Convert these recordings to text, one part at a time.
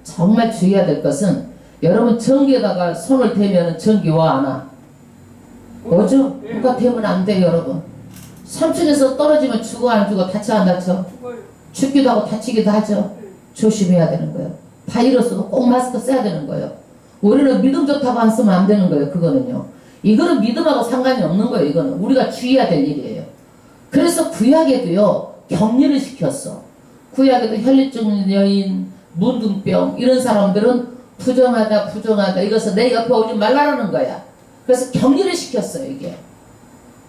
정말 주의해야 될 것은 여러분 전기에다가 손을 대면 전기 와 안 와? 오죠? 누가 대면 안 돼요 여러분. 3층에서 떨어지면 죽어 안 죽어? 다쳐 안 다쳐? 죽기도 하고 다치기도 하죠. 조심해야 되는 거예요. 바이러스도 꼭 마스크 써야 되는 거예요. 우리는 믿음 좋다고 안 쓰면 안 되는 거예요. 그거는요. 이거는 믿음하고 상관이 없는 거예요. 이거는 우리가 주의해야 될 일이에요. 그래서 구약에도요 격리를 시켰어. 구약에도 혈류증 여인, 문둥병 이런 사람들은 부정하다 이것은 내 옆에 오지 말라는 거야. 그래서 격리를 시켰어요 이게.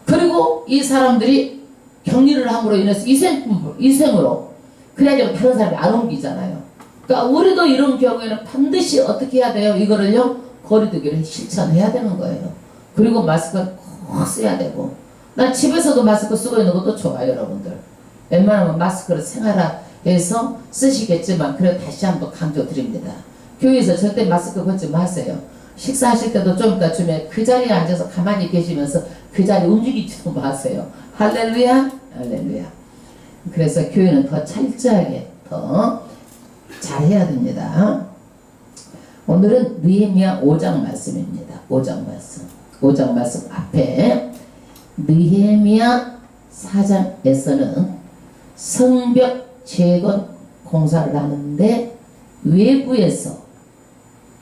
그리고 이 사람들이 격리를 함으로 인해서 이생으로 그래야지 다른 사람이 안 옮기잖아요. 그러니까 우리도 이런 경우에는 반드시 어떻게 해야 돼요? 이거를요 거리두기를 실천해야 되는 거예요. 그리고 마스크를 꼭 써야 되고, 난 집에서도 마스크 쓰고 있는 것도 좋아요 여러분들. 웬만하면 마스크를 생활화해서 쓰시겠지만 그래도 다시 한번 강조드립니다. 교회에서 절대 마스크 벗지 마세요. 식사하실 때도 좀 이따 쯤에 그 자리에 앉아서 가만히 계시면서 그 자리 움직이지도 마세요. 할렐루야 할렐루야. 그래서 교회는 더 철저하게 더 잘해야 됩니다. 오늘은 느헤미야 5장 말씀입니다. 5장 말씀 앞에 느헤미야 4장에서는 성벽 재건 공사를 하는데 외부에서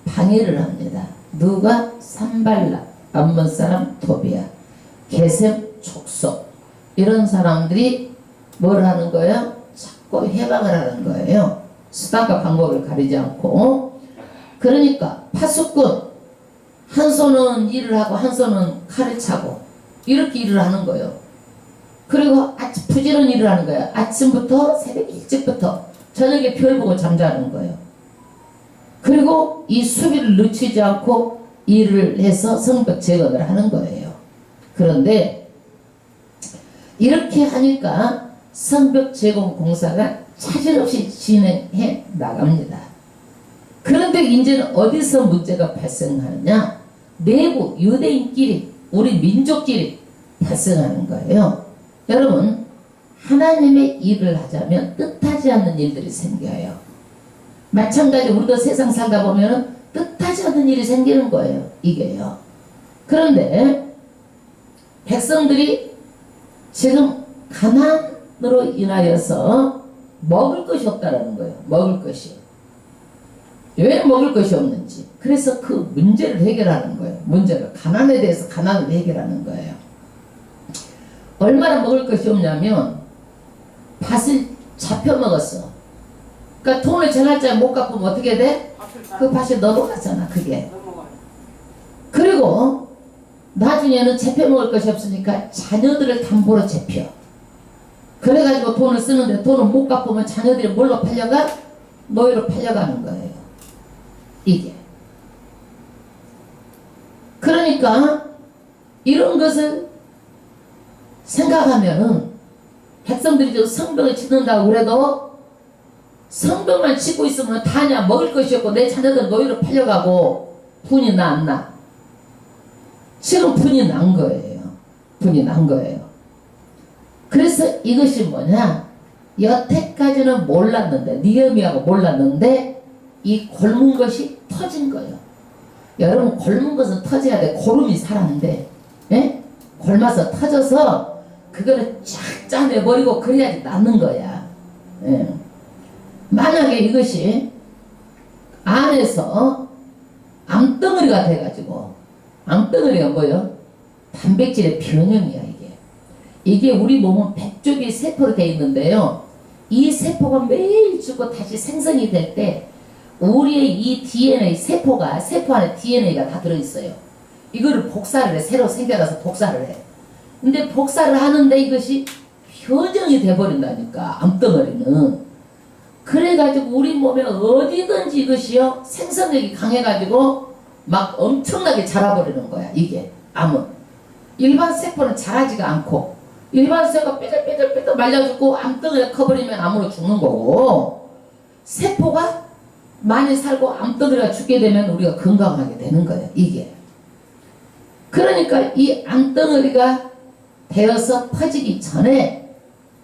방해를 합니다. 누가? 산발락, 암몬 사람 토비야, 게셈 족속 이런 사람들이 뭘 하는 거예요? 자꾸 해방을 하는 거예요. 수단과 방법을 가리지 않고. 그러니까 파수꾼 한 손은 일을 하고 한 손은 칼을 차고 이렇게 일을 하는 거예요. 그리고 부지런히 일을 하는 거예요. 아침부터 새벽 일찍부터 저녁에 별 보고 잠자는 거예요. 그리고 이 수비를 늦추지 않고 일을 해서 성벽 재건을 하는 거예요. 그런데 이렇게 하니까 성벽 재건 공사가 차질 없이 진행해 나갑니다. 그런데 이제는 어디서 문제가 발생하느냐? 내부 유대인끼리, 우리 민족끼리 발생하는 거예요. 여러분, 하나님의 일을 하자면 뜻하지 않는 일들이 생겨요. 마찬가지 우리도 세상 살다 보면 뜻하지 않는 일이 생기는 거예요. 이게요. 그런데 백성들이 지금 가난으로 인하여서 먹을 것이 없다라는 거예요. 먹을 것이. 왜 먹을 것이 없는지. 그래서 그 문제를 해결하는 거예요. 문제를. 가난에 대해서 가난을 해결하는 거예요. 얼마나 먹을 것이 없냐면 밭을 잡혀 먹었어. 그러니까 돈을 전날짜리 못 갚으면 어떻게 돼? 그 밭에 넘어가잖아 그게. 그리고 나중에는 잡혀 먹을 것이 없으니까 자녀들을 담보로 잡혀. 그래가지고 돈을 쓰는데 돈을 못 갚으면 자녀들이 뭘로 팔려가? 노예로 팔려가는 거예요. 이게. 그러니까 이런 것을 생각하면은 백성들이 저 성벽을 짓는다고 그래도 성벽만 짓고 있으면 다냐? 먹을 것이 없고 내 자녀들 노예로 팔려가고 분이 나 안 나? 지금 분이 난 거예요. 분이 난 거예요. 그래서 이것이 뭐냐? 여태까지는 몰랐는데, 느헤미야가 몰랐는데 이 골문 것이 터진 거예요. 여러분, 골문 것은 터져야 돼. 고름이 살았는데, 예? 골마서 터져서 그거를 쫙 짜내버리고 그래야지 낫는 거야. 예. 만약에 이것이 안에서 암덩어리가 돼가지고, 암덩어리가 뭐예요? 단백질의 변형이야 이게. 이게 우리 몸은 100쪽의 세포로 되어 있는데요. 이 세포가 매일 죽고 다시 생성이 될 때 우리의 이 DNA, 세포 안에 DNA가 다 들어있어요. 이거를 복사를 해. 새로 생겨나서 복사를 해. 근데 복사를 하는데 이것이 변형이 돼버린다니까, 암덩어리는. 그래가지고 우리 몸에 어디든지 이것이요 생성력이 강해가지고 막 엄청나게 자라버리는 거야. 이게 암은 일반 세포는 자라지가 않고, 일반 세포가 삐들삐들 말려 죽고 암덩어리가 커버리면 암으로 죽는 거고, 세포가 많이 살고 암덩어리가 죽게 되면 우리가 건강하게 되는 거예요. 이게. 그러니까 이 암덩어리가 되어서 퍼지기 전에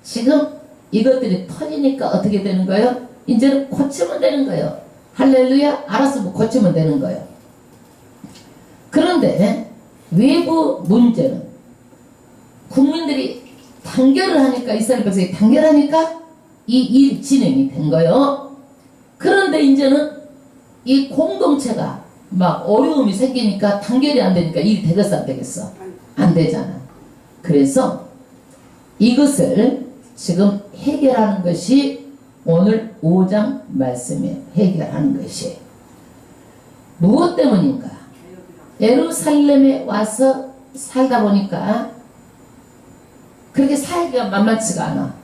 지금 이것들이 터지니까 어떻게 되는 거예요? 이제는 고치면 되는 거예요. 할렐루야. 알아서 뭐 고치면 되는 거예요. 그런데 외부 문제는 국민들이 단결을 하니까, 이스라엘 백성이 단결하니까 이 일 진행이 된 거예요. 그런데 이제는 이 공동체가 막 어려움이 생기니까 단결이 안 되니까 일이 되겠어 안 되겠어? 안 되잖아. 그래서 이것을 지금 해결하는 것이 오늘 5장 말씀에 해결하는 것이 무엇 때문인가? 예루살렘에 와서 살다 보니까 그렇게 살기가 만만치가 않아.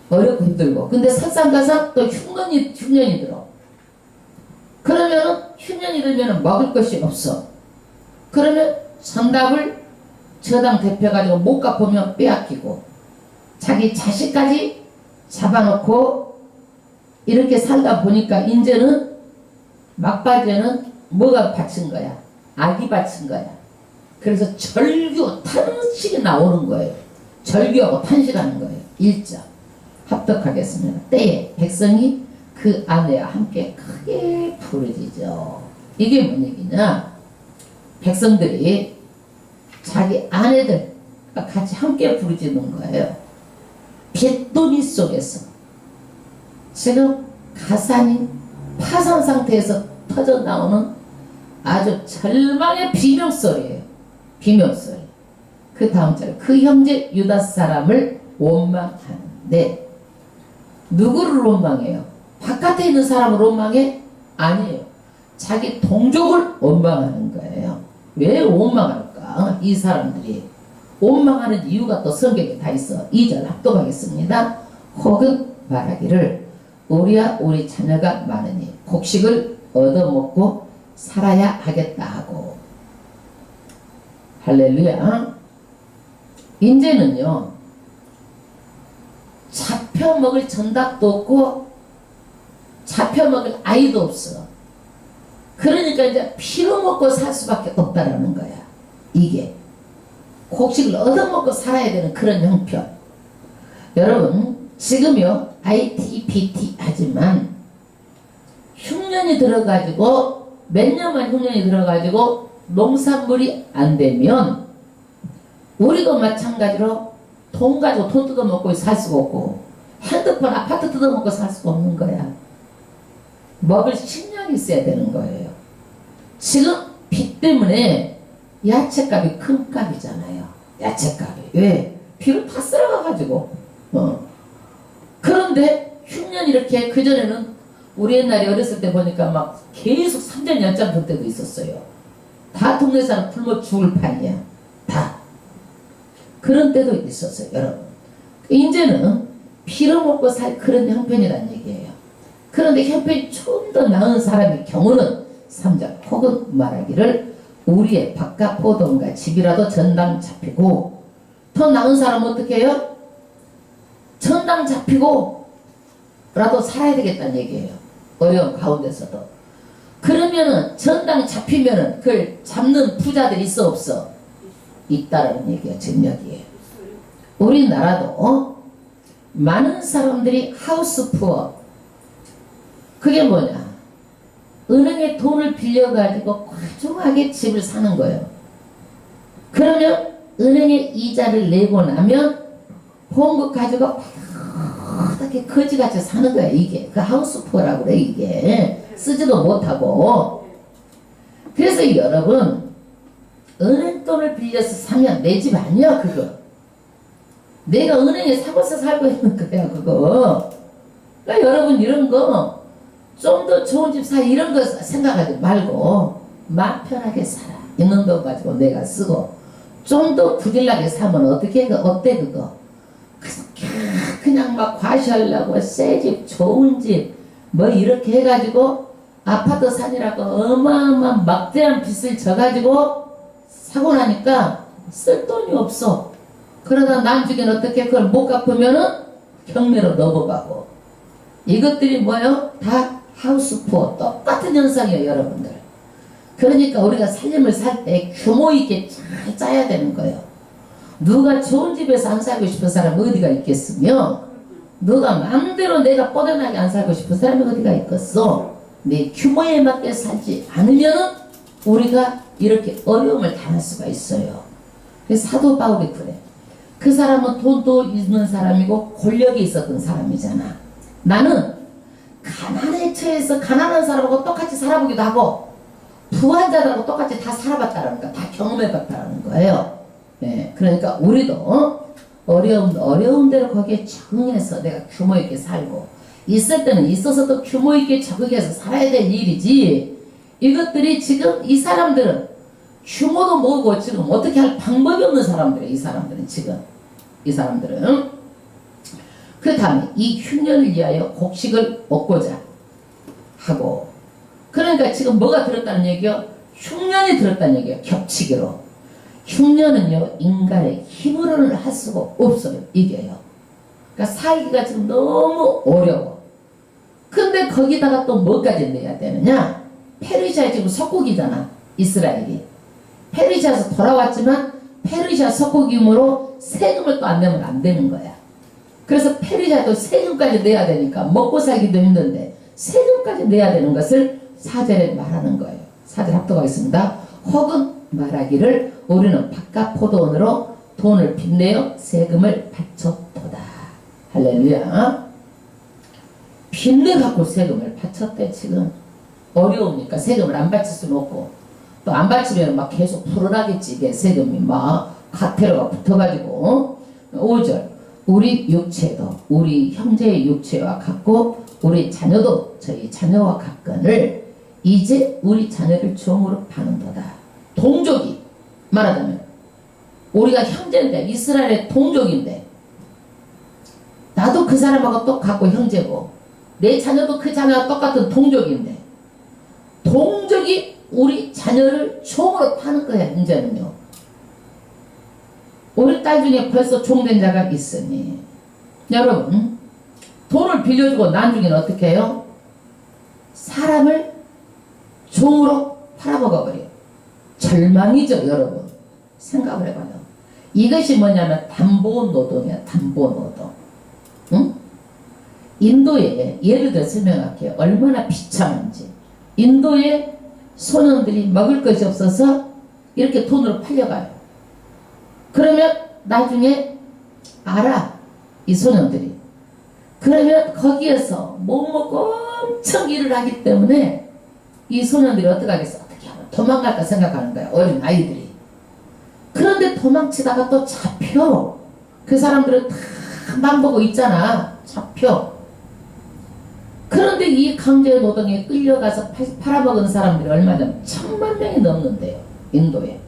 어렵고 힘들고. 근데 설상가상 또 흉년이 들어. 그러면은 흉년이 들면은 먹을 것이 없어. 그러면 전답을 저당 대표 가지고 못 갚으면 빼앗기고 자기 자식까지 잡아놓고 이렇게 살다 보니까 이제는 막바지에는 뭐가 바친 거야? 악이 바친 거야. 그래서 절규, 탄식이 나오는 거예요. 절규하고 탄식하는 거예요. 1장 합독하겠습니다. 때에 백성이 그 아내와 함께 크게 부르짖어. 이게 뭔 얘기냐? 백성들이 자기 아내들과 같이 함께 부르짖는 거예요. 빚더미 속에서 지금 가산이 파산 상태에서 터져 나오는 아주 절망의 비명소리예요. 비명소리. 그 다음 절, 그 형제 유다 사람을 원망하는데 누구를 원망해요? 바깥에 있는 사람을 원망해? 아니에요. 자기 동족을 원망하는 거예요. 왜 원망할까? 이 사람들이 원망하는 이유가 또 성경에 다 있어. 2절 합독하겠습니다. 혹은 말하기를 우리야 우리 자녀가 많으니 곡식을 얻어먹고 살아야 하겠다 하고. 할렐루야. 이제는요 잡혀먹을 전답도 없고 잡혀먹을 아이도 없어. 그러니까 이제 피로 먹고 살 수밖에 없다라는 거야. 이게 곡식을 얻어먹고 살아야 되는 그런 형편. 여러분 지금요 IT, BT 하지만 흉년이 들어가지고 몇 년만 흉년이 들어가지고 농산물이 안 되면 우리도 마찬가지로 돈 가지고 돈 뜯어먹고 살 수가 없고 핸드폰 아파트 뜯어먹고 살 수가 없는 거야. 먹을 식량이 있어야 되는 거예요. 지금 빚 때문에 야채값이 큰 값이잖아요. 야채값이. 왜? 비로 다 쓸어가가지고. 그런데 흉년 이렇게 그전에는 우리 옛날에 어렸을 때 보니까 막 계속 3년 연장 볼 때도 있었어요. 다 동네 사람 굶어 죽을 판이야. 다. 그런 때도 있었어요. 여러분. 이제는 피로 먹고 살 그런 형편이란 얘기예요. 그런데 형편이 좀 더 나은 사람의 경우는 3절 혹은 말하기를 우리의 바깥 포도원과 집이라도 전당 잡히고. 더 나은 사람은 어떻게 해요? 전당 잡히고 라도 살아야 되겠다는 얘기예요. 어려운 가운데서도. 그러면은 전당 잡히면은 그걸 잡는 부자들이 있어 없어? 있다라는 얘기예요. 지금 여기에. 우리나라도 많은 사람들이 하우스 푸어. 그게 뭐냐? 은행에 돈을 빌려가지고 과중하게 집을 사는 거예요. 그러면 은행에 이자를 내고 나면 본 것 가지고 어떻게 거지같이 사는 거야. 이게 그 하우스 푸어라고 그래. 이게 쓰지도 못하고. 그래서 여러분 은행 돈을 빌려서 사면 내 집 아니야 그거. 내가 은행에 사고서 살고 있는 거야 그거. 그러니까 여러분 이런 거 좀 더 좋은 집 사 이런 거 생각하지 말고 마음 편하게 살아. 있는 돈 가지고 내가 쓰고 좀 더 부질나게 사면 어떻게 어때 그거. 그냥 막 과시하려고 새 집 좋은 집 뭐 이렇게 해가지고 아파트 사니라고 어마어마한 막대한 빚을 져가지고 사고 나니까 쓸 돈이 없어. 그러다 나중에는 어떻게 그걸 못 갚으면은 경매로 넘어가고. 이것들이 뭐예요? 다 하우스 푸어 똑같은 현상이에요 여러분들. 그러니까 우리가 살림을 살 때 규모 있게 잘 짜야 되는 거예요. 누가 좋은 집에서 안 살고 싶은 사람 어디가 있겠으며 누가 마음대로 내가 뻗어나게 안 살고 싶은 사람이 어디가 있겠어. 내 규모에 맞게 살지 않으면 우리가 이렇게 어려움을 당할 수가 있어요. 그래서 사도 바울이 그래. 그 사람은 돈도 있는 사람이고 권력이 있었던 사람이잖아. 나는 가난에 처해서 가난한 사람하고 똑같이 살아보기도 하고 부한 자들하고 똑같이 다 살아봤다는 거, 다 경험해봤다는 거예요. 네, 그러니까 우리도 어려운 대로 거기에 적응해서 내가 규모 있게 살고 있을 때는 있어서도 규모 있게 적응해서 살아야 될 일이지. 이것들이 지금 이 사람들은 규모도 모르고 지금 어떻게 할 방법이 없는 사람들이에요. 이 사람들은 지금 이 사람들은 그 다음에 이 흉년을 위하여 곡식을 얻고자 하고 그러니까 지금 뭐가 들었다는 얘기요? 흉년이 들었다는 얘기예요. 겹치기로. 흉년은요 인간의 힘으로는 할 수가 없어요. 이게요. 그러니까 살기가 지금 너무 어려워. 근데 거기다가 또 뭐까지 내야 되느냐? 페르시아 지금 석국이잖아. 이스라엘이. 페르시아에서 돌아왔지만 페르시아 석국이므로 세금을 또 안 내면 안 되는 거야. 그래서 페르시아도 세금까지 내야 되니까 먹고 살기도 힘든데 세금까지 내야 되는 것을 4절에 말하는 거예요. 4절 합독하겠습니다. 혹은 말하기를 우리는 바깥 포도원으로 돈을 빚내어 세금을 바쳤도다. 할렐루야. 빚내 갖고 세금을 바쳤대. 지금 어려우니까 세금을 안 바칠 수는 없고 또 안 바치면 막 계속 불어나겠지. 이게 세금이 막 가태료가 붙어가지고 5절 우리 육체도 우리 형제의 육체와 같고 우리 자녀도 저희 자녀와 같거늘 이제 우리 자녀를 종으로 파는도다. 동족이 말하자면 우리가 형제인데 이스라엘의 동족인데 나도 그 사람하고 똑같고 형제고 내 자녀도 그 자녀와 똑같은 동족인데 동족이 우리 자녀를 종으로 파는 거야. 이제는요. 우리 딸 중에 벌써 종된 자가 있으니 여러분 돈을 빌려주고 나중에는 어떻게 해요? 사람을 종으로 팔아먹어버려요. 절망이죠. 여러분 생각을 해봐요. 이것이 뭐냐면 담보노동이야. 담보노동. 응? 인도에 예를 들어 설명할게요. 얼마나 비참한지. 인도에 소년들이 먹을 것이 없어서 이렇게 돈으로 팔려가요. 그러면 나중에 알아. 이 소년들이. 그러면 거기에서 못 먹고 엄청 일을 하기 때문에 이 소년들이 어떻게 하겠어? 어떻게 하면 도망갈까 생각하는 거야. 어린 아이들이. 그런데 도망치다가 또 잡혀. 그 사람들은 다 망보고 있잖아. 잡혀. 그런데 이 강제 노동에 끌려가서 팔아먹은 사람들이 얼마나 1000만 명이 넘는데요. 인도에.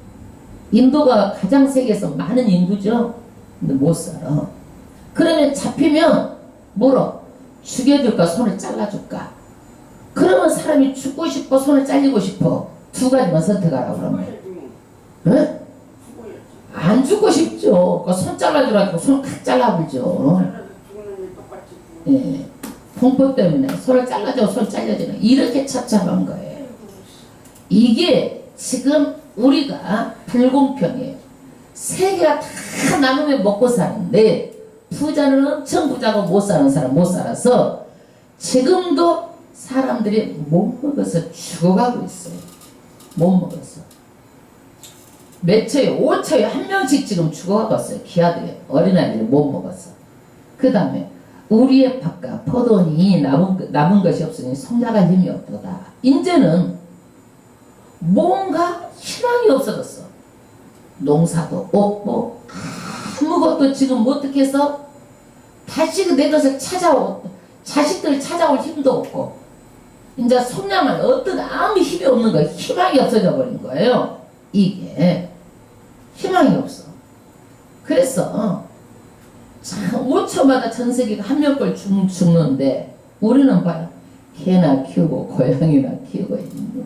인도가 가장 세계에서 많은 인구죠. 근데 못 살아. 그러면 잡히면 뭐로? 죽여줄까? 손을 잘라줄까? 그러면 사람이 죽고 싶어? 손을 잘리고 싶어? 두 가지만 선택하라고 그러면. 응? 안 죽고 싶죠. 손 잘라주라고 손 칵 잘라버리죠. 예. 공포 때문에 손을 잘라줘, 손 잘려주는 이렇게 착잡한 거예요. 이게 지금 우리가 불공평해요. 세계가 다 나누면 먹고 사는데 부자는 엄청 부자고 못 사는 사람 못 살아서 지금도 사람들이 못 먹어서 죽어가고 있어요. 못 먹어서. 몇 초에 5초에 한 명씩 지금 죽어가고 있어요. 기아들이 어린아이들이 못 먹어서. 그 다음에 우리의 밭과 포도원이 남은 것이 없으니 성장할 힘이 없도다. 이제는 뭔가 희망이 없어졌어. 농사도 없고 아무것도 지금 어떻게 해서 다시 내 것을 찾아오고 자식들 찾아올 힘도 없고 이제 성장할 어떤 아무 힘이 없는 거예요. 희망이 없어져 버린 거예요. 이게 희망이 없어. 그래서 참 5초마다 전 세계가 한 명꼴 죽는데 우리는 봐요. 개나 키우고 고양이나 키우고 있는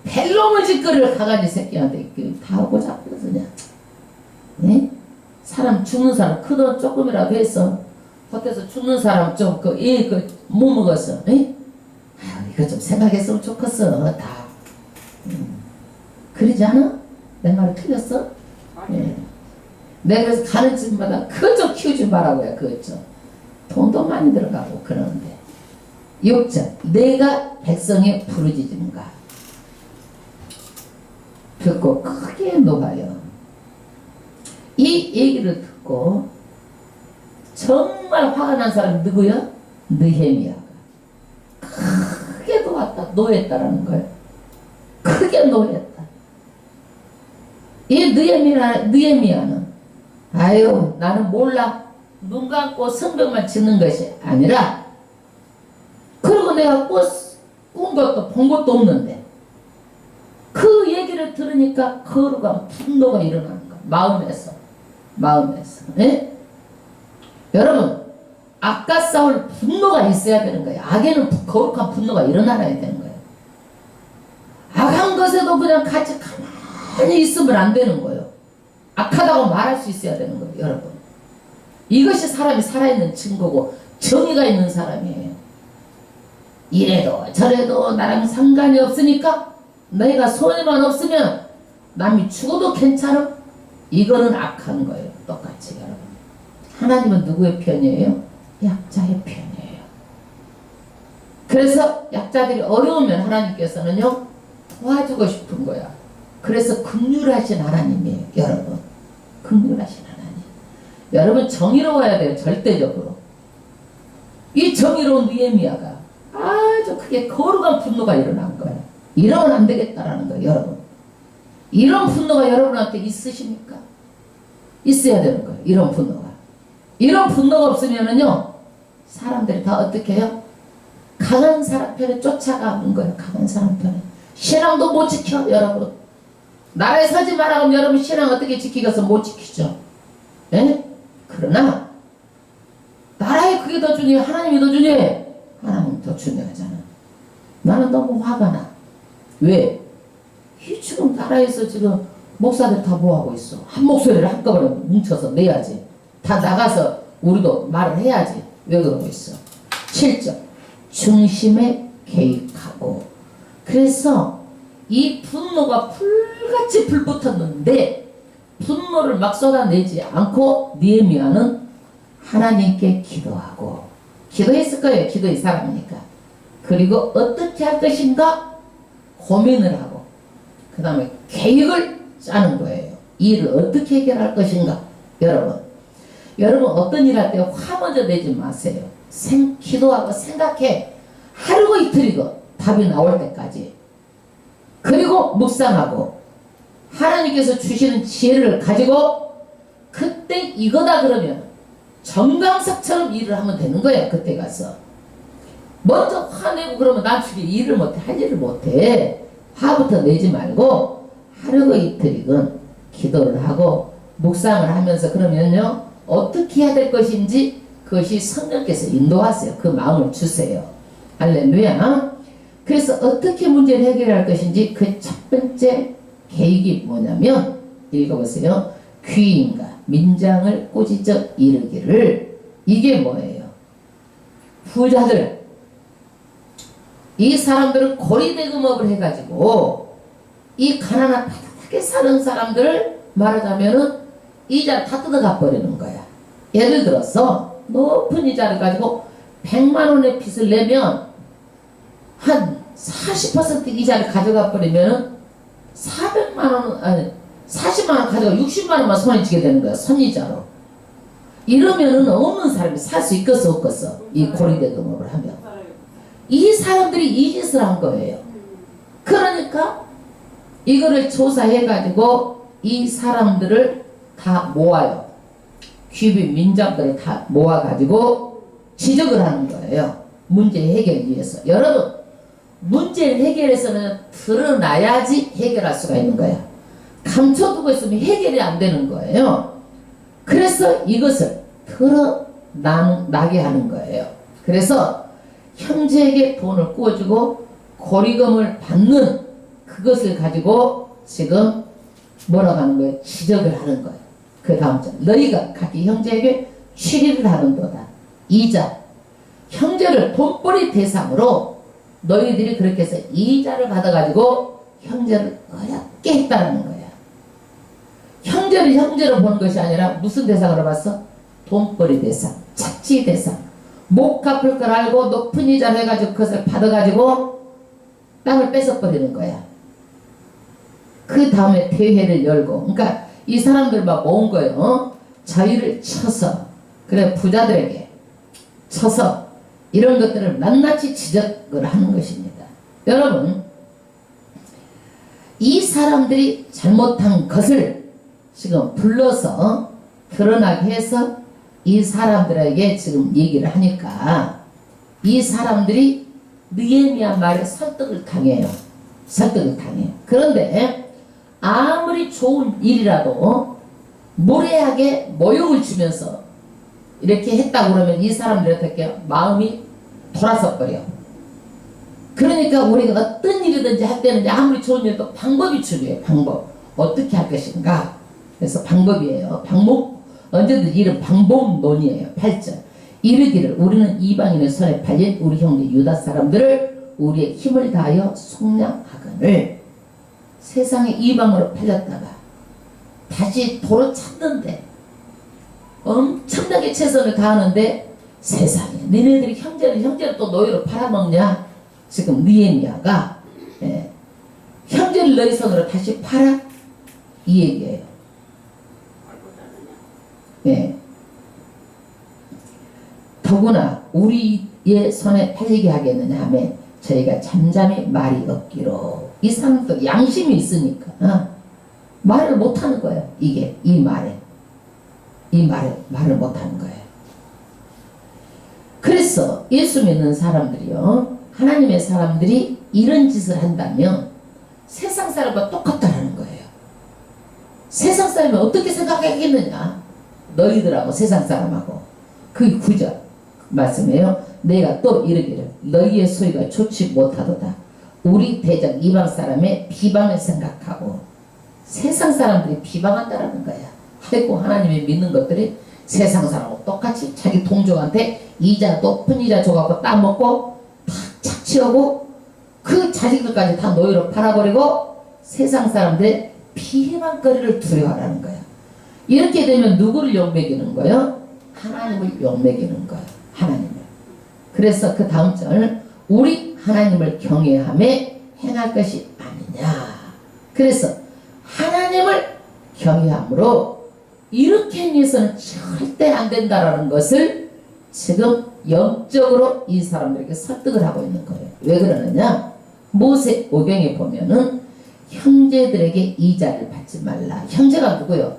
벨로무 짓거리를 강아지 새끼한테 다 하고 잡혀서 그냥 네? 사람 죽는 사람 크던 조금이라도 했어. 겉에서 죽는 사람 좀 못 먹었어. 네? 아유, 이거 좀 생각했으면 좋겠어. 다 그러지 않아? 내 말이 틀렸어? 네. 내가 그래서 가는 집마다 그거 좀 키우지 말라고요. 그거 좀 돈도 많이 들어가고 그러는데 6절 내가 백성의 부르짖음과 듣고 크게 녹아요. 이 얘기를 듣고 정말 화가 난 사람이 누구야? 느헤미야가 크게 노했다라는 거예요. 크게 노했다. 이 느헤미야는 아유 나는 몰라 눈 감고 성벽만 짓는 것이 아니라 그리고 내가 꾼 것도 본 것도 없는데 그 얘기를 들으니까 거룩한 분노가 일어나는 거야. 마음에서 예? 여러분 악과 싸울 분노가 있어야 되는 거예요. 악에는 거룩한 분노가 일어나야 되는 거예요. 악한 것에도 그냥 같이 가만히 있으면 안 되는 거예요. 악하다고 말할 수 있어야 되는 거예요. 여러분 이것이 사람이 살아있는 증거고 정의가 있는 사람이에요. 이래도 저래도 나랑 상관이 없으니까 내가 손해만 없으면 남이 죽어도 괜찮아? 이거는 악한 거예요. 똑같이 여러분. 하나님은 누구의 편이에요? 약자의 편이에요. 그래서 약자들이 어려우면 하나님께서는요 도와주고 싶은 거야. 그래서 긍휼하신 하나님이에요. 여러분 긍휼하신 하나님. 여러분 정의로워야 돼요. 절대적으로. 이 정의로운 느헤미야가 아주 크게 거룩한 분노가 일어난 거예요. 이러면 안 되겠다라는 거예요. 여러분 이런 분노가 여러분한테 있으십니까? 있어야 되는 거예요. 이런 분노가 없으면은요 사람들이 다 어떻게 해요? 강한 사람 편에 쫓아가는 거예요. 강한 사람 편에. 신앙도 못 지켜 여러분. 나라에 서지 마라 하면 여러분 신앙 어떻게 지키겠어? 못 지키죠. 예? 그러나 나라에 그게 더 중요해? 하나님이 더 중요해? 하나님이 더 중요하잖아. 나는 너무 화가 나. 왜? 이 지금 나라에서 지금 목사들 다 뭐하고 있어? 한 목소리를 한꺼번에 뭉쳐서 내야지. 다 나가서 우리도 말을 해야지. 왜 그러고 있어? 7절 중심에 개입하고. 그래서 이 분노가 불같이 불붙었는데 분노를 막 쏟아내지 않고 느헤미야는 하나님께 기도하고 기도했을 거예요. 기도의 사람이니까. 그리고 어떻게 할 것인가 고민을 하고 그 다음에 계획을 짜는 거예요. 이 일을 어떻게 해결할 것인가. 여러분 어떤 일 할 때 화 먼저 내지 마세요. 기도하고 생각해. 하루고 이틀이고 답이 나올 때까지. 그리고 묵상하고 하나님께서 주시는 지혜를 가지고 그때 이거다 그러면 정강석처럼 일을 하면 되는 거예요. 그때 가서 먼저 화내고 그러면 나중에 일을 못해. 할 일을 못해. 화부터 내지 말고 하루고 이틀이건 기도를 하고 묵상을 하면서 그러면요 어떻게 해야 될 것인지 그것이 성령께서 인도하세요. 그 마음을 주세요. 할렐루야. 그래서 어떻게 문제를 해결할 것인지 그 첫 번째 계획이 뭐냐면 읽어보세요. 귀인과 민장을 꾸짖어 이르기를. 이게 뭐예요? 부자들 이 사람들은 고리대금업을 해가지고 이 가난한 바닥에 사는 사람들을 말하자면은 이자 다 뜯어가 버리는 거야. 예를 들어서 높은 이자를 가지고 100만 원의 빚을 내면 한 40% 이자를 가져가 버리면은 400만 원 아니 40만 원 가져가 60만 원만 손에 쥐게 되는 거야. 선이자로. 이러면은 없는 사람이 살 수 있겠어 없겠어? 이 고리대금업을 하면. 이 사람들이 이 짓을 한 거예요. 그러니까 이거를 조사해가지고 이 사람들을 다 모아요. 귀빈 민장들을 다 모아가지고 지적을 하는 거예요. 문제 해결을 위해서. 여러분 문제를 해결해서는 드러나야지 해결할 수가 있는 거야. 감춰두고 있으면 해결이 안 되는 거예요. 그래서 이것을 드러나게 하는 거예요. 그래서 형제에게 돈을 꾸어주고 고리금을 받는 그것을 가지고 지금 뭐라고 하는 거예요? 지적을 하는 거예요. 그 다음 절 너희가 각기 형제에게 취리를 하는도다. 이자 형제를 돈벌이 대상으로 너희들이 그렇게 해서 이자를 받아가지고 형제를 어렵게 했다는 거야. 형제를 형제로 보는 것이 아니라 무슨 대상으로 봤어? 돈벌이 대상, 착취 대상, 못 갚을 걸 알고 높은 이자를 해가지고 그것을 받아가지고 땅을 뺏어버리는 거야. 그 다음에 대회를 열고, 그러니까 이 사람들 막 모은 거예요. 저희를 쳐서, 그래 부자들에게 쳐서 이런 것들을 낱낱이 지적을 하는 것입니다. 여러분, 이 사람들이 잘못한 것을 지금 불러서 드러나게 해서 이 사람들에게 지금 얘기를 하니까 이 사람들이 느헤미야 말에 설득을 당해요. 설득을 당해요. 그런데 아무리 좋은 일이라도 무례하게 모욕을 주면서 이렇게 했다고 그러면 이 사람들이 어떻게 마음이 돌아서 버려. 그러니까 우리가 어떤 일이든지 할 때는 아무리 좋은 일도 방법이 중요해요. 방법. 어떻게 할 것인가. 그래서 방법이에요. 방법. 언제든지 이런 방법론이에요. 8절. 이르기를 우리는 이방인의 손에 팔린 우리 형제 유다 사람들을 우리의 힘을 다하여 속량하거늘. 세상에 이방으로 팔렸다가 다시 도로 찾는데 엄청나게 최선을 다하는데 세상에 너네들이 형제를 또 노예로 팔아먹냐. 지금 느헤미야가 형제를 너희 손으로 다시 팔아 이 얘기예요. 더구나 우리의 손에 팔리게 하겠느냐 하며 저희가 잠잠히 말이 없기로. 이 사람도 양심이 있으니까 말을 못하는 거예요. 이 말을 못하는 거예요. 그래서 예수 믿는 사람들이요, 하나님의 사람들이 이런 짓을 한다면 세상 사람과 똑같다라는 거예요. 세상 사람이 어떻게 생각하겠느냐. 너희들하고 세상 사람하고. 그 9절 말씀이에요. 내가 또 이르기를 너희의 소유가 좋지 못하도다. 우리 대적 이방 사람의 비방을 생각하고. 세상 사람들이 비방한다라는 거야. 아이고 하나님이 믿는 것들이 세상 사람하고 똑같이 자기 동족한테 이자 높은 이자 줘갖고 따먹고 다 착취하고 그 자식들까지 다 노예로 팔아버리고 세상 사람들의 비방거리를 두려워하라는 거야. 이렇게 되면 누구를 욕먹이는 거예요? 하나님을 욕먹이는 거예요. 하나님을. 그래서 그 다음 절 우리 하나님을 경외하며 행할 것이 아니냐. 그래서 하나님을 경외함으로 이렇게 해서는 절대 안 된다라는 것을 지금 영적으로 이 사람들에게 설득을 하고 있는 거예요. 왜 그러느냐? 모세 오경에 보면은 형제들에게 이자를 받지 말라. 형제가 누구요?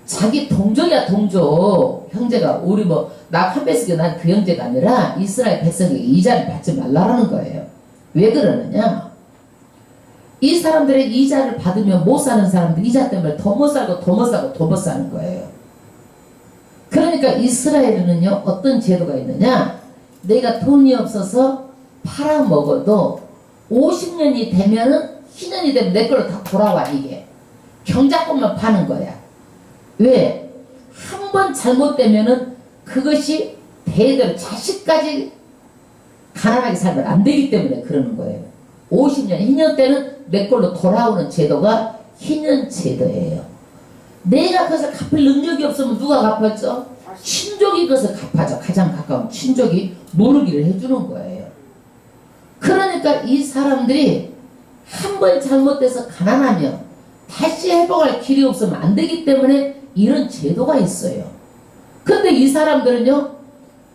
자기 동족이야, 동족. 형제가 우리 나 칸베스게 난 그 형제가 아니라 이스라엘 백성에게 이자를 받지 말라라는 거예요. 왜 그러느냐? 이 사람들의 이자를 받으면 못 사는 사람들 이자 때문에 더 못 살고 더 못 살고 더 못 사는 거예요. 그러니까 이스라엘에는요 어떤 제도가 있느냐, 내가 돈이 없어서 팔아먹어도 50년이 되면은 희년이 되면 내 걸로 다 돌아와. 이게 경작권만 파는 거야. 왜? 한 번 잘못되면은 그것이 대대로 자식까지 가난하게 살면 안 되기 때문에 그러는 거예요. 50년, 희년 때는 내 걸로 돌아오는 제도가 희년 제도예요. 내가 그것을 갚을 능력이 없으면 누가 갚았죠? 친족이 그것을 갚아줘. 가장 가까운 친족이 모르기를 해주는 거예요. 그러니까 이 사람들이 한 번 잘못돼서 가난하면 다시 회복할 길이 없으면 안 되기 때문에 이런 제도가 있어요. 근데 이 사람들은요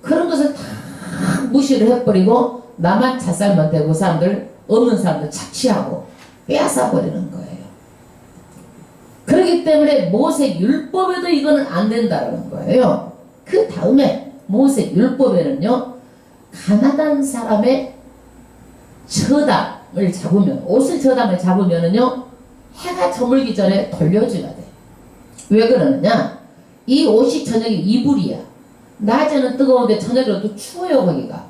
그런 것을 다 무시를 해버리고 나만 잘 살면 되고 사람들 없는 사람들 착취하고 빼앗아 버리는 거예요. 그렇기 때문에 모세 율법에도 이거는 안 된다는 거예요. 그 다음에 모세 율법에는요 가난한 사람의 저담을 잡으면, 옷을 저담을 잡으면은요 해가 저물기 전에 돌려줘야 돼. 왜 그러느냐? 이 옷이 저녁에 이불이야. 낮에는 뜨거운데 저녁에는 또 추워요 거기가.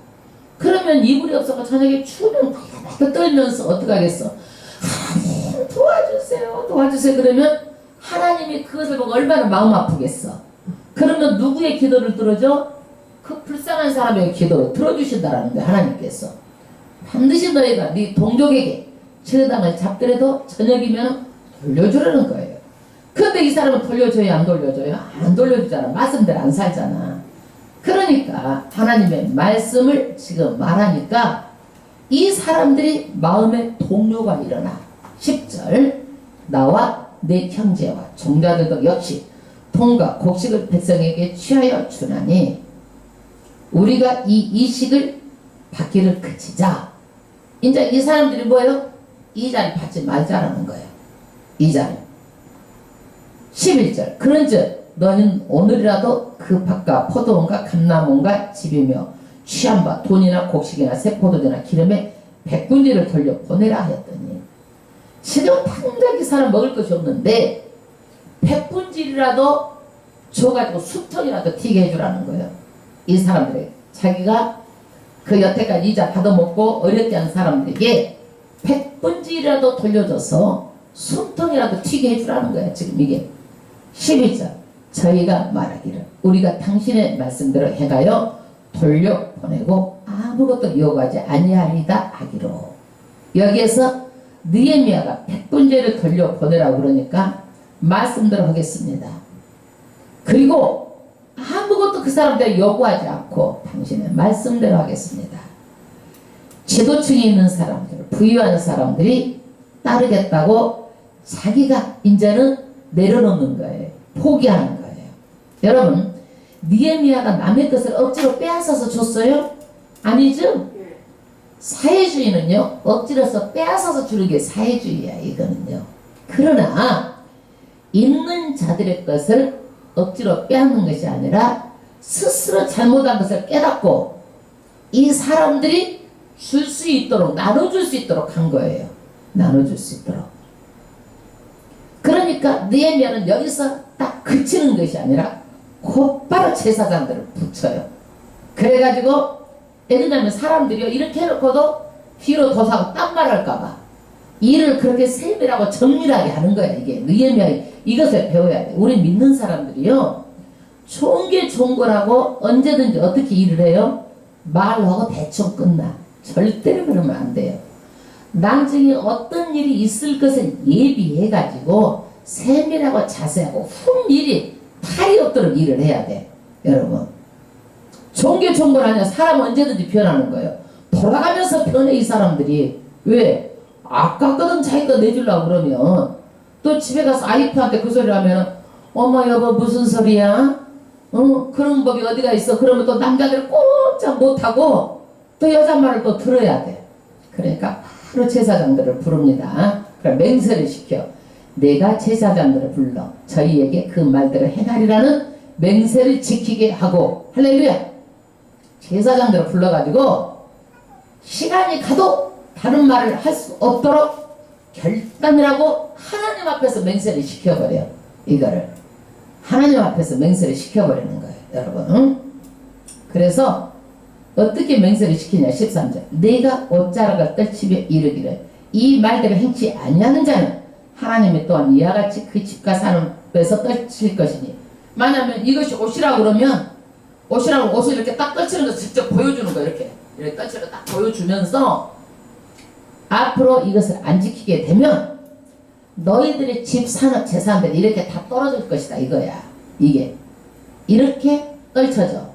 그러면 이불이 없어서 저녁에 추우면 막 떨면서 어떡하겠어? 하나님 도와주세요 도와주세요. 그러면 하나님이 그것을 보고 얼마나 마음 아프겠어. 그러면 누구의 기도를 들어줘? 그 불쌍한 사람의 기도를 들어주신다라는 거야. 하나님께서 반드시 너희가 네 동족에게 저당을 잡더라도 저녁이면 돌려주라는 거예요. 근데 이 사람은 돌려줘요 안 돌려줘요? 안 돌려주잖아. 말씀대로 안 살잖아. 그러니까 하나님의 말씀을 지금 말하니까 이 사람들이 마음의 동요가 일어나. 10절 나와 내 형제와 종자들도 역시 통과 곡식을 백성에게 취하여 주나니 우리가 이 이식을 받기를 그치자. 이제 이 사람들이 뭐예요? 이 자리 받지 말자라는 거예요. 이 자리. 11절 그런즉 너는 오늘이라도 그 밭과 포도원과 감나무와 집이며 취한 바 돈이나 곡식이나 새 포도주나 기름에 백분지를 돌려 보내라 하였더니 지금 당장 이 사람 먹을 것이 없는데 백분지라도 줘가지고 수통이라도 튀게 해주라는 거예요. 이 사람들에게 자기가 그 여태까지 이자 받아먹고 어렵게 한 사람들에게 백분지라도 돌려줘서 숨통이라도 튀게 해주라는 거예요. 지금 이게 12절 저희가 말하기를 우리가 당신의 말씀대로 해가여 돌려보내고 아무것도 요구하지 아니하리다 하기로. 여기에서 느헤미야가 백분제를 돌려보내라고 그러니까 말씀대로 하겠습니다. 그리고 아무것도 그 사람들 요구하지 않고 당신의 말씀대로 하겠습니다. 지도층에 있는 사람들, 부유한 사람들이 따르겠다고 자기가 이제는 내려놓는 거예요. 포기하는 거예요. 여러분, 느헤미야가 남의 것을 억지로 빼앗아서 줬어요? 아니죠? 사회주의는요, 억지로서 빼앗아서 주는 게 사회주의야, 이거는요. 그러나 있는 자들의 것을 억지로 빼앗는 것이 아니라 스스로 잘못한 것을 깨닫고 이 사람들이 줄 수 있도록, 나눠줄 수 있도록 한 거예요. 나눠줄 수 있도록. 그러니까 느헤미야는 여기서 딱 그치는 것이 아니라 곧바로 제사장들을 붙여요. 그래가지고 왜냐면 사람들이요 이렇게 해놓고도 뒤로 도사하고 딴 말할까봐 일을 그렇게 세밀하고 정밀하게 하는 거야. 이게 느헤미야 이것을 배워야 돼. 우리 믿는 사람들이요 좋은 게 좋은 거라고 언제든지 어떻게 일을 해요? 말하고 대충 끝나. 절대로 그러면 안 돼요. 나중에 어떤 일이 있을 것을 예비해가지고 세밀하고 자세하고 흠일이 탈이 없도록 일을 해야 돼. 여러분 좋은 게 좋은 건 아니야. 사람은 언제든지 변하는 거예요. 돌아가면서 변해 이 사람들이. 왜? 아깝거든 자기 거 내주려고 그러면 또 집에 가서 아이프한테 그 소리 하면 어머 여보 무슨 소리야? 그런 법이 어디가 있어? 그러면 또 남자들 꼼짝 못하고 또 여자 말을 또 들어야 돼. 그러니까 바로 제사장들을 부릅니다. 그럼 맹세를 시켜. 내가 제사장들을 불러 저희에게 그 말대로 행하리라는 맹세를 지키게 하고 할렐루야. 제사장들을 불러가지고 시간이 가도 다른 말을 할 수 없도록 결단을 하고 하나님 앞에서 맹세를 시켜버려. 이거를 하나님 앞에서 맹세를 시켜버리는 거예요. 여러분 응? 그래서 어떻게 맹세를 시키냐. 13절 내가 옷자락을 떨치며 이르기를 이 말대로 행치 아니하는 자는 하나님이 또한 이와 같이 그 집과 사는 데서 떨칠 것이니. 만약에 이것이 옷이라고 그러면 옷이라고 옷을 이렇게 딱 떨치는 거 직접 보여주는 거예요. 이렇게 떨치는 거 딱 보여주면서 앞으로 이것을 안 지키게 되면 너희들의 집 산업 재산들이 이렇게 다 떨어질 것이다 이거야. 이게 이렇게 떨쳐져.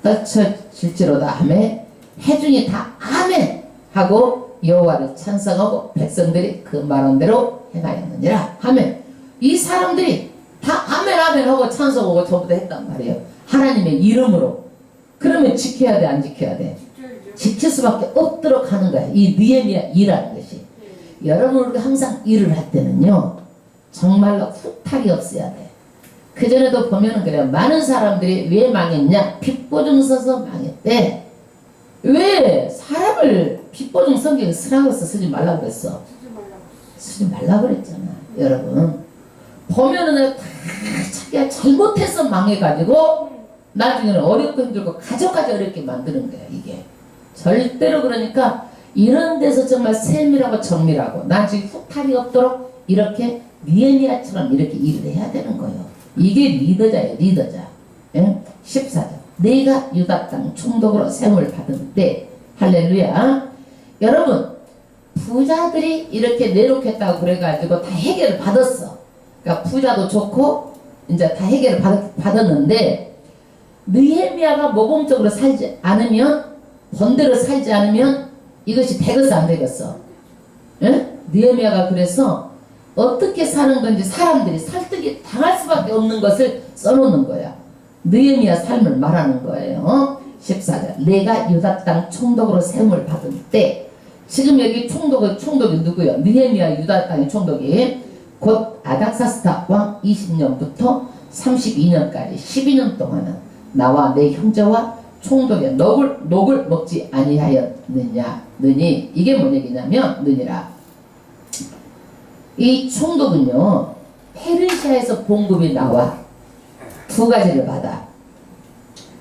떨쳐질지로다 하매 회중이 다 아멘 하고 여호와를 찬송하고 백성들이 그 말한 대로 행하였느니라 하면 이 사람들이 다 아멘 아멘 하고 찬송하고 전부 다 했단 말이에요. 하나님의 이름으로. 그러면 지켜야 돼 안 지켜야 돼? 지킬 수밖에 없도록 하는 거야. 이 느헤미야 일하는 것이. 여러분 우리가 항상 일을 할 때는요 정말로 후탈이 없어야 돼. 그전에도 보면은 그래요. 많은 사람들이 왜 망했냐? 빚보증 써서 망했대. 왜? 사람을 빚보증 성경에 쓰라고 해서 쓰지 말라고 그랬어. 쓰지 말라고 그랬잖아. 여러분 보면은 다 자기가 잘못해서 망해가지고 나중에는 어렵고 힘들고 가족까지 어렵게 만드는 거야. 이게 절대로. 그러니까 이런 데서 정말 세밀하고 정밀하고 나중에 후탈이 없도록 이렇게 느헤미야처럼 이렇게 일을 해야 되는 거예요. 이게 리더자예요. 리더자. 14절 내가 유다 땅 총독으로 세움을 받은 때 할렐루야. 여러분 부자들이 이렇게 내놓겠다고 그래가지고 다 해결을 받았어. 그러니까 부자도 좋고 이제 다 해결을 받았는데 느헤미야가 모범적으로 살지 않으면 본대로 살지 않으면 이것이 되겠어 안 되겠어? 예? 느헤미야가 그래서 어떻게 사는 건지 사람들이 설득이 당할 수밖에 없는 것을 써놓는 거야. 느헤미야 삶을 말하는 거예요. 14절 내가 유다 땅 총독으로 세움을 받은 때 지금 여기 총독이 누구요? 느헤미야 유다 땅의 총독이 곧 아닥사스다 왕 20년부터 32년까지 12년 동안은 나와 내 형제와 총독의 녹을 먹지 아니하였느니 이게 뭔 얘기냐면 느니라 이 총독은요 페르시아에서 봉급이 나와 두 가지를 받아.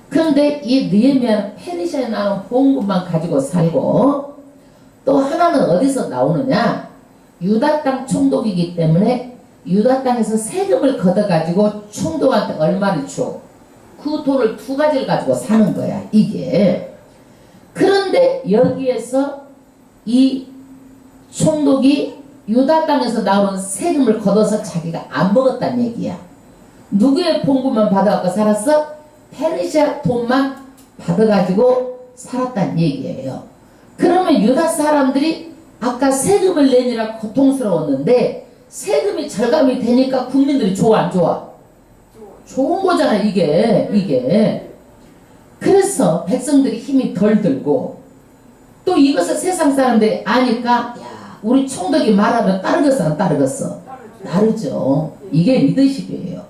그런데 이 느헤미야는 페르시아에 나온 봉급만 가지고 살고 또 하나는 어디서 나오느냐 유다 땅 총독이기 때문에 유다 땅에서 세금을 걷어가지고 총독한테 얼마를 줘. 그 돈을 두 가지를 가지고 사는 거야 이게. 그런데 여기에서 이 총독이 유다 땅에서 나오는 세금을 걷어서 자기가 안 먹었단 얘기야. 누구의 봉급만 받아갖고 살았어? 페르시아 돈만 받아가지고 살았단 얘기예요. 그러면 유다 사람들이 아까 세금을 내느라 고통스러웠는데 세금이 절감이 되니까 국민들이 좋아 안 좋아? 좋은 거잖아 이게. 그래서 백성들이 힘이 덜 들고 또 이것을 세상 사람들이 아니까 야 우리 총독이 말하면 따르겠어 안 따르겠어? 따르죠. 이게 리더십이에요.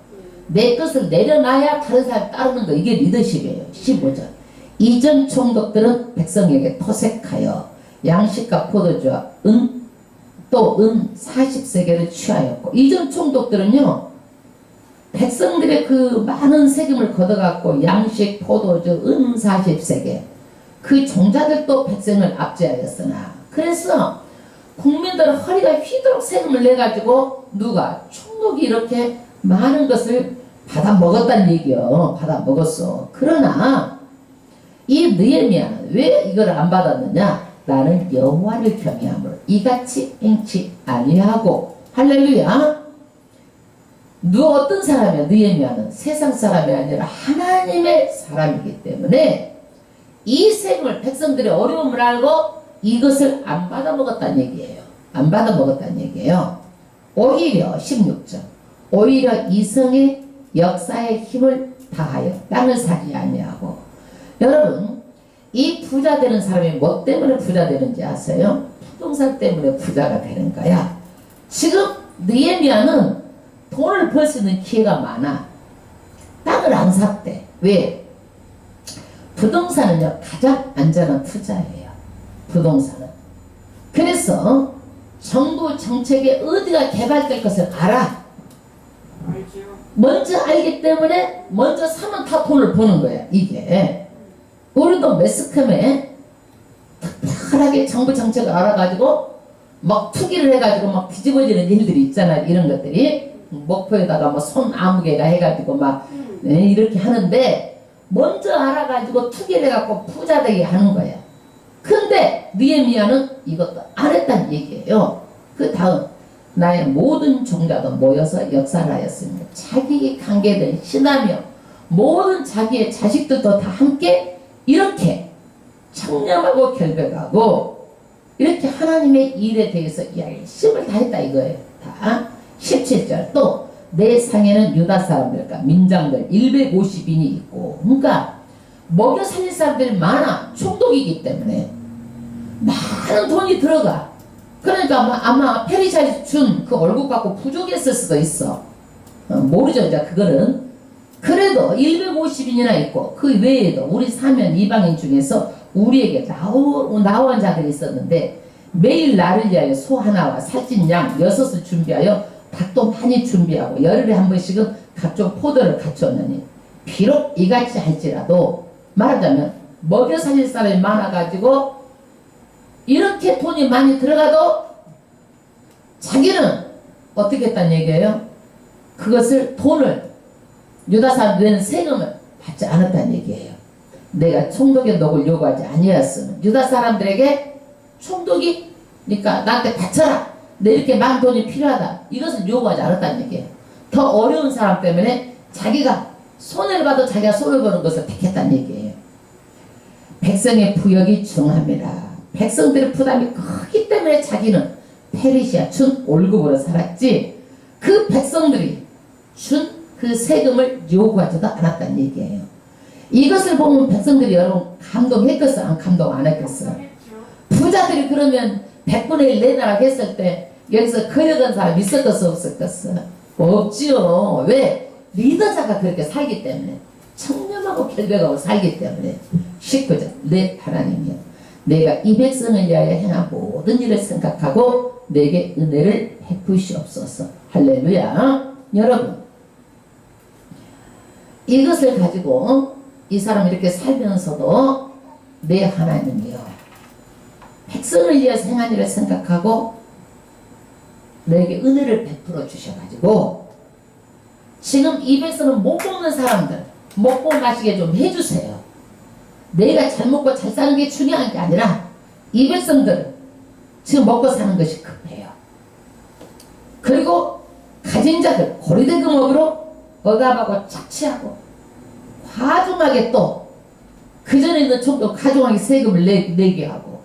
내 것을 내려놔야 다른 사람이 따르는 거 이게 리더십이에요. 15절 이전 총독들은 백성에게 토색하여 양식과 포도주와 은 40세겔을 취하였고 이전 총독들은요 백성들의 그 많은 세금을 걷어갖고 양식, 포도주, 은 40세겔 그 종자들도 백성을 압제하였으나 그래서 국민들은 허리가 휘도록 세금을 내가지고 누가 총독이 이렇게 많은 것을 받아 먹었다는 얘기요. 받아 먹었어. 그러나 이 느헤미야는 왜 이걸 안 받았느냐? 나는 여호와를 경외함으로 이같이 행치 아니하고 할렐루야. 어떤 사람이야? 느헤미야는 세상 사람이 아니라 하나님의 사람이기 때문에 이 세금을 백성들의 어려움을 알고 이것을 안 받아 먹었다는 얘기예요. 안 받아 먹었다는 얘기예요. 오히려 16절 오히려 이성의 역사의 힘을 다하여 땅을 사지 아니하고 여러분 이 부자 되는 사람이 뭐 때문에 부자 되는지 아세요? 부동산 때문에 부자가 되는 거야. 지금 느헤미야는 돈을 벌 수 있는 기회가 많아. 땅을 안 샀대. 왜? 부동산은요 가장 안전한 투자예요. 부동산은. 그래서 정부 정책에 어디가 개발될 것을 알아. 먼저 알기 때문에 먼저 사면 다 돈을 버는 거야 이게. 우리도 매스컴에 특별하게 정부 정책을 알아가지고 막 투기를 해가지고 막 뒤집어지는 일들이 있잖아. 이런 것들이 목표에다가 뭐 손 아무개가 해가지고 막 이렇게 하는데 먼저 알아가지고 투기를 해갖고 부자 되게 하는 거야. 근데 느헤미야는 이것도 안 했다는 얘기예요. 그 다음 나의 모든 종자도 모여서 역사를 하였습니다. 자기 관계된 신하며 모든 자기의 자식들도 다 함께 이렇게 청렴하고 결백하고 이렇게 하나님의 일에 대해서 열심을 다했다 이거예요. 다 17절 또 내 상에는 유다 사람들과 민장들 150인이 있고 그러니까 먹여 살릴 사람들이 많아. 총독이기 때문에 많은 돈이 들어가. 그러니까 아마 페르시아에서 준 그 월급 갖고 부족했을 수도 있어. 모르죠 이제 그거는. 그래도 150인이나 있고 그 외에도 우리 사면 이방인 중에서 우리에게 나온 자들이 있었는데 매일 나를 위하여 소 하나와 살찐 양 6을 준비하여 닭도 많이 준비하고 열흘에 한 번씩은 각종 포도를 갖추었느니 비록 이같이 할지라도 말하자면 먹여 살릴 사람이 많아가지고 이렇게 돈이 많이 들어가도 자기는 어떻게 했다는 얘기예요? 그것을 돈을 유다 사람들은 세금을 받지 않았다는 얘기예요. 내가 총독의 녹을 요구하지 아니하였으면 유다 사람들에게 총독이 그러니까 나한테 바쳐라. 내 이렇게 많은 돈이 필요하다. 이것을 요구하지 않았다는 얘기예요. 더 어려운 사람 때문에 자기가 손해를 봐도 자기가 손을 보는 것을 택했다는 얘기예요. 백성의 부역이 중함이라. 백성들의 부담이 크기 때문에 자기는 페르시아 준 월급으로 살았지 그 백성들이 준 그 세금을 요구하지도 않았다는 얘기예요. 이것을 보면 백성들이 여러분 감동했겠어? 안 감동 안 했겠어? 부자들이 그러면 100분의 1 내놔라 했을 때 여기서 거역한 사람 있었겠어 없었겠어? 없지요. 왜? 리더자가 그렇게 살기 때문에 청렴하고 결백하고 살기 때문에 19절 내 하나님이여 내가 이 백성을 위하여 행한 모든 일을 생각하고 내게 은혜를 베푸시옵소서. 할렐루야. 여러분 이것을 가지고 이 사람 이렇게 살면서도 내 하나님이여 백성을 위해서 행한 일을 생각하고 내게 은혜를 베풀어 주셔가지고 지금 이 백성은 못 먹는 사람들 먹고 마시게 좀 해주세요. 내가 잘 먹고 잘 사는 게 중요한 게 아니라 이 백성들은 지금 먹고 사는 것이 급해요. 그리고 가진 자들 고리대금업으로 억압하고 착취하고 과중하게 또 그전에 있는 총도 과중하게 세금을 내게 하고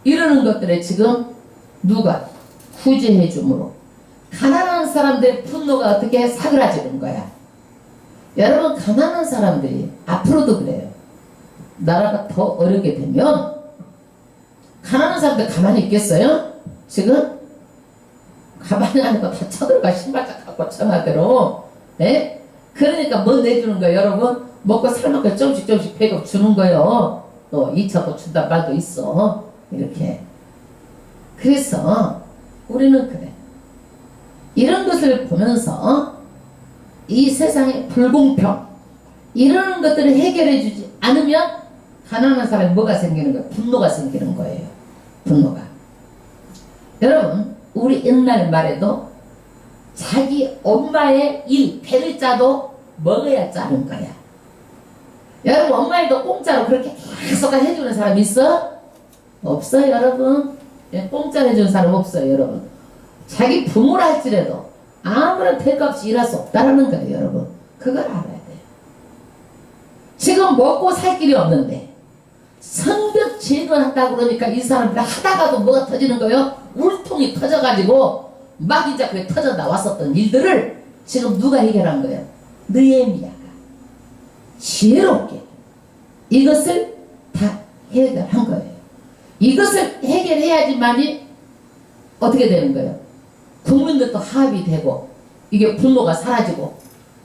이러는 것들에 지금 누가 구제해 주므로 가난한 사람들의 분노가 어떻게 사그라지는 거야. 여러분 가난한 사람들이 앞으로도 그래요. 나라가 더 어렵게 되면 가난한 사람들 가만히 있겠어요? 지금 가만히 안 있고 다 쳐들어가 신발짝 갖고 청와대로. 예? 그러니까 뭐 내주는 거예요 여러분? 먹고 살만큼 조금씩 배급 주는 거예요. 또 2차도 준단 말도 있어. 이렇게. 그래서 우리는 그래. 이런 것을 보면서 이 세상의 불공평 이런 것들을 해결해 주지 않으면 가난한 사람이 뭐가 생기는 거예요? 분노가 생기는 거예요. 분노가. 여러분 우리 옛날 말에도 자기 엄마의 일 배를 짜도 먹어야 짜는 거야. 여러분 엄마에도 공짜로 그렇게 계속 해주는 사람 있어? 없어요 여러분. 공짜로 해주는 사람 없어요 여러분. 자기 부모라 할지라도 아무런 대가 없이 일할 수 없다라는 거예요 여러분. 그걸 알아야 돼요. 지금 먹고 살 길이 없는데 성벽 제거한다고 그러니까 이 사람들 하다가도 뭐가 터지는 거예요? 울통이 터져가지고 막 이제 그게 터져 나왔었던 일들을 지금 누가 해결한 거예요? 느헤미야가 지혜롭게 이것을 다 해결한 거예요. 이것을 해결해야지만이 어떻게 되는 거예요? 국민들도 합이 되고 이게 분노가 사라지고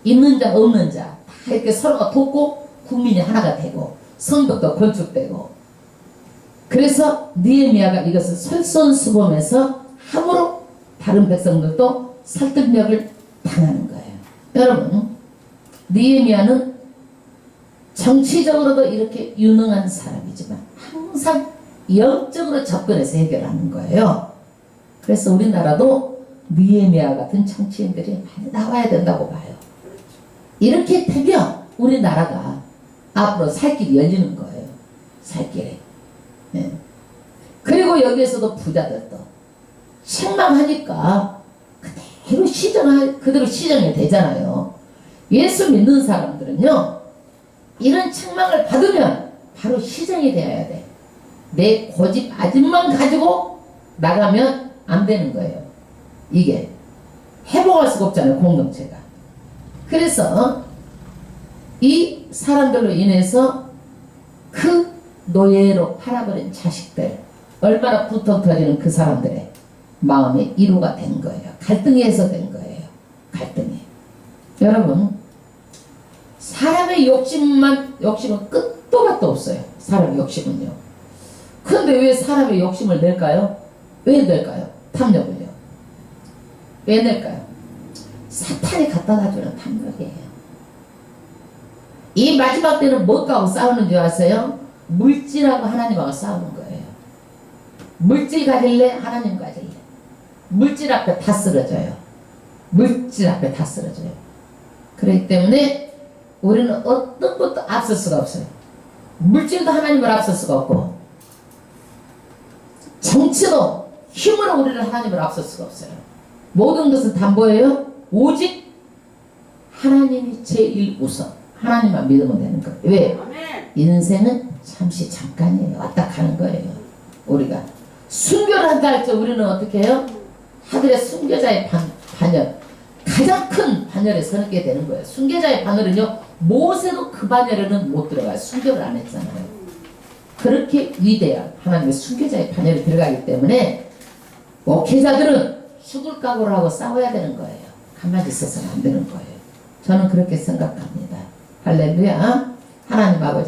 있는 자 없는 자 다 이렇게 서로가 돕고 국민이 하나가 되고 성벽도 건축되고 그래서 느헤미야가 이것을 솔선수범해서 함으로 다른 백성들도 설득력을 당하는 거예요. 여러분 느헤미야는 정치적으로도 이렇게 유능한 사람이지만 항상 영적으로 접근해서 해결하는 거예요. 그래서 우리나라도 느헤미야 같은 정치인들이 많이 나와야 된다고 봐요. 이렇게 되면 우리나라가 앞으로 살 길이 열리는 거예요. 살 길이. 네. 그리고 여기에서도 부자들도 책망하니까 그대로 시정이 되잖아요. 예수 믿는 사람들은요 이런 책망을 받으면 바로 시정이 되어야 돼. 내 고집 아집만 가지고 나가면 안 되는 거예요. 이게 회복할 수가 없잖아요 공동체가. 그래서 이 사람들로 인해서 그 노예로 팔아버린 자식들 얼마나 부터 터지는 그 사람들의 마음의 이루가 된 거예요. 갈등이 해소된 거예요. 갈등이. 여러분 사람의 욕심은 끝도 맛도 없어요. 사람의 욕심은요. 그런데 왜 사람의 욕심을 낼까요? 왜 낼까요? 탐욕을요. 왜 낼까요? 사탄이 갖다가 주는 탐욕이에요. 이 마지막 때는 뭐하고 싸우는 줄 아세요? 물질하고 하나님하고 싸우는 거예요. 물질 가질래? 하나님 가질래? 물질 앞에 다 쓰러져요. 물질 앞에 다 쓰러져요. 그렇기 때문에 우리는 어떤 것도 앞설 수가 없어요. 물질도 하나님을 앞설 수가 없고 정치도 힘으로 우리를 하나님을 앞설 수가 없어요. 모든 것은 다 뭐예요? 오직 하나님이 제일 우선. 하나님만 믿으면 되는 거예요. 왜? 인생은 잠시 잠깐이에요. 왔다 가는 거예요. 우리가 순교를 한다 할 때 우리는 어떻게 해요? 하늘의 순교자의 반열, 가장 큰 반열에 서게 되는 거예요. 순교자의 반열은요, 모세도 그 반열에는 못 들어가요. 순교를 안 했잖아요. 그렇게 위대한 하나님의 순교자의 반열에 들어가기 때문에 목회자들은 죽을 각오를 하고 싸워야 되는 거예요. 가만히 있어서는 안 되는 거예요. 저는 그렇게 생각합니다. 할렐루야. 하나님 아버지